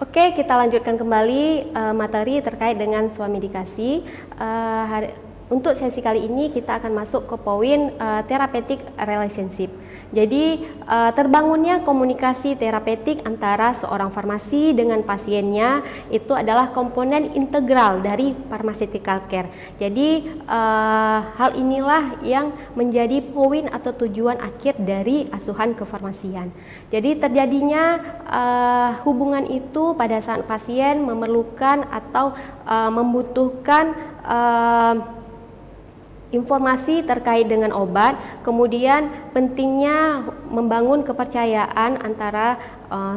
Oke, kita lanjutkan kembali materi terkait dengan swamedikasi. Untuk sesi kali ini kita akan masuk ke poin therapeutic relationship. Jadi terbangunnya komunikasi terapeutik antara seorang farmasi dengan pasiennya itu adalah komponen integral dari pharmaceutical care. Jadi hal inilah yang menjadi poin atau tujuan akhir dari asuhan kefarmasian. Jadi terjadinya hubungan itu pada saat pasien memerlukan atau membutuhkan informasi terkait dengan obat, kemudian pentingnya membangun kepercayaan antara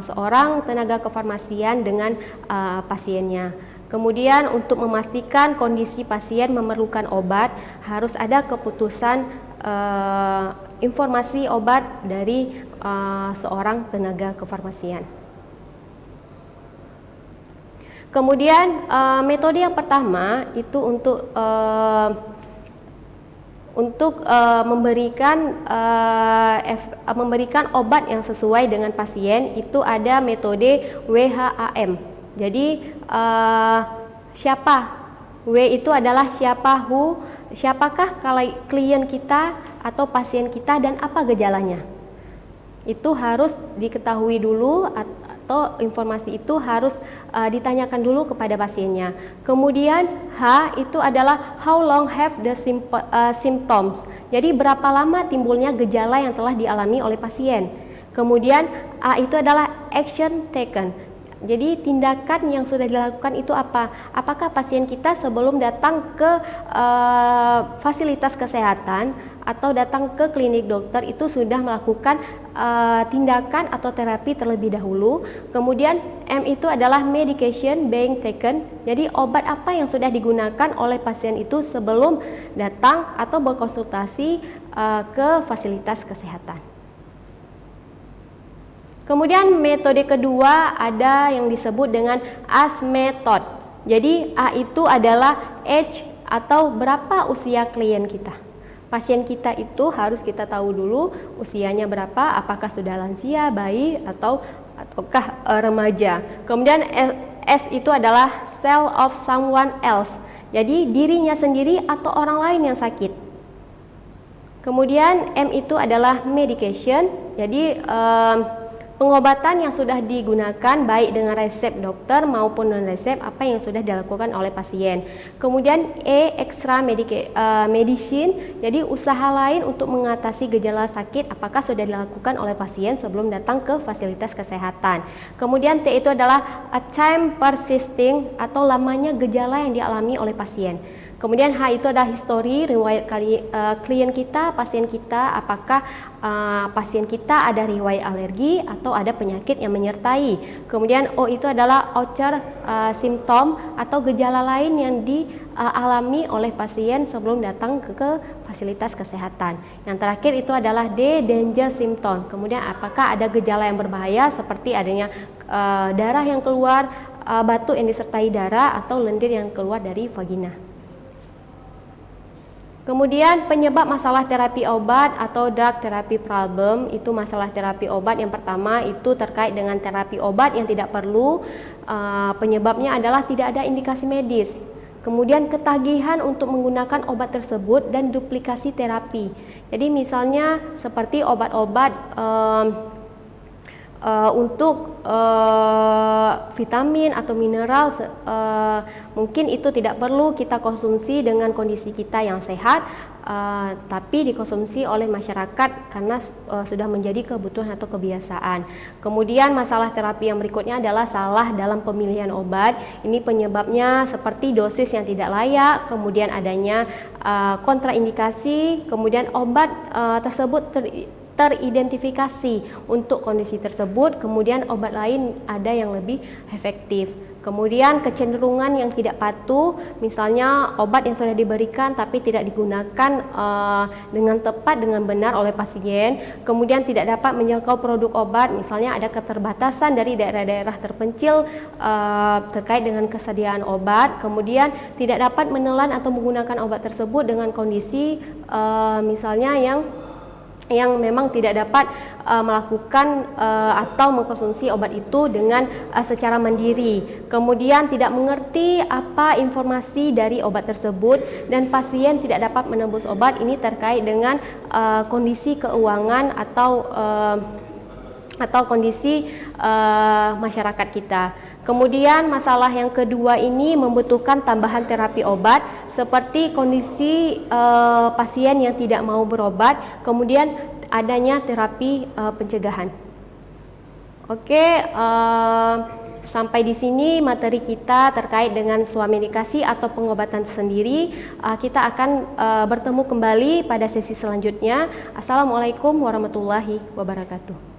seorang tenaga kefarmasian dengan pasiennya. Kemudian untuk memastikan kondisi pasien memerlukan obat, harus ada keputusan informasi obat dari seorang tenaga kefarmasian. Kemudian metode yang pertama itu untuk memberikan obat yang sesuai dengan pasien, itu ada metode WHAM. Jadi siapa? W itu adalah siapa, who, siapakah klien kita atau pasien kita dan apa gejalanya. Itu harus diketahui dulu atau informasi itu harus ditanyakan dulu kepada pasiennya. Kemudian H itu adalah how long have the symptoms. Jadi berapa lama timbulnya gejala yang telah dialami oleh pasien. Kemudian A itu adalah action taken. Jadi tindakan yang sudah dilakukan itu apa? Apakah pasien kita sebelum datang ke fasilitas kesehatan atau datang ke klinik dokter itu sudah melakukan tindakan atau terapi terlebih dahulu. Kemudian M itu adalah medication being taken. Jadi obat apa yang sudah digunakan oleh pasien itu sebelum datang atau berkonsultasi ke fasilitas kesehatan. Kemudian metode kedua ada yang disebut dengan AS method. Jadi A itu adalah age atau berapa usia klien kita. Pasien kita itu harus kita tahu dulu usianya berapa, apakah sudah lansia, bayi, ataukah remaja. Kemudian S itu adalah cell of someone else. Jadi dirinya sendiri atau orang lain yang sakit. Kemudian M itu adalah medication. Jadi pengobatan yang sudah digunakan baik dengan resep dokter maupun non resep, apa yang sudah dilakukan oleh pasien. Kemudian E extra medicine, jadi usaha lain untuk mengatasi gejala sakit apakah sudah dilakukan oleh pasien sebelum datang ke fasilitas kesehatan. Kemudian T itu adalah a time persisting atau lamanya gejala yang dialami oleh pasien. Kemudian H itu adalah histori, riwayat klien kita, pasien kita, apakah pasien kita ada riwayat alergi atau ada penyakit yang menyertai. Kemudian O itu adalah other simptom atau gejala lain yang dialami oleh pasien sebelum datang ke fasilitas kesehatan. Yang terakhir itu adalah D, danger symptom. Kemudian apakah ada gejala yang berbahaya seperti adanya darah yang keluar, batuk yang disertai darah, atau lendir yang keluar dari vagina. Kemudian penyebab masalah terapi obat atau drug therapy problem, itu masalah terapi obat yang pertama itu terkait dengan terapi obat yang tidak perlu, penyebabnya adalah tidak ada indikasi medis. Kemudian ketagihan untuk menggunakan obat tersebut dan duplikasi terapi. Jadi misalnya seperti obat-obat untuk vitamin atau mineral, mungkin itu tidak perlu kita konsumsi dengan kondisi kita yang sehat, tapi dikonsumsi oleh masyarakat karena sudah menjadi kebutuhan atau kebiasaan. Kemudian masalah terapi yang berikutnya adalah salah dalam pemilihan obat. Ini penyebabnya seperti dosis yang tidak layak, kemudian adanya kontraindikasi, kemudian obat tersebut teridentifikasi untuk kondisi tersebut, kemudian obat lain ada yang lebih efektif. Kemudian kecenderungan yang tidak patuh, misalnya obat yang sudah diberikan tapi tidak digunakan dengan tepat, dengan benar oleh pasien. Kemudian tidak dapat menjangkau produk obat, misalnya ada keterbatasan dari daerah-daerah terpencil terkait dengan kesediaan obat. Kemudian tidak dapat menelan atau menggunakan obat tersebut dengan kondisi misalnya yang yang memang tidak dapat melakukan atau mengkonsumsi obat itu dengan secara mandiri. Kemudian tidak mengerti apa informasi dari obat tersebut dan pasien tidak dapat menembus obat. Ini terkait dengan kondisi keuangan atau kondisi masyarakat kita. Kemudian masalah yang kedua ini membutuhkan tambahan terapi obat seperti kondisi pasien yang tidak mau berobat, kemudian adanya terapi pencegahan. Oke, sampai di sini materi kita terkait dengan suamedikasi atau pengobatan sendiri. Kita akan bertemu kembali pada sesi selanjutnya. Assalamualaikum warahmatullahi wabarakatuh.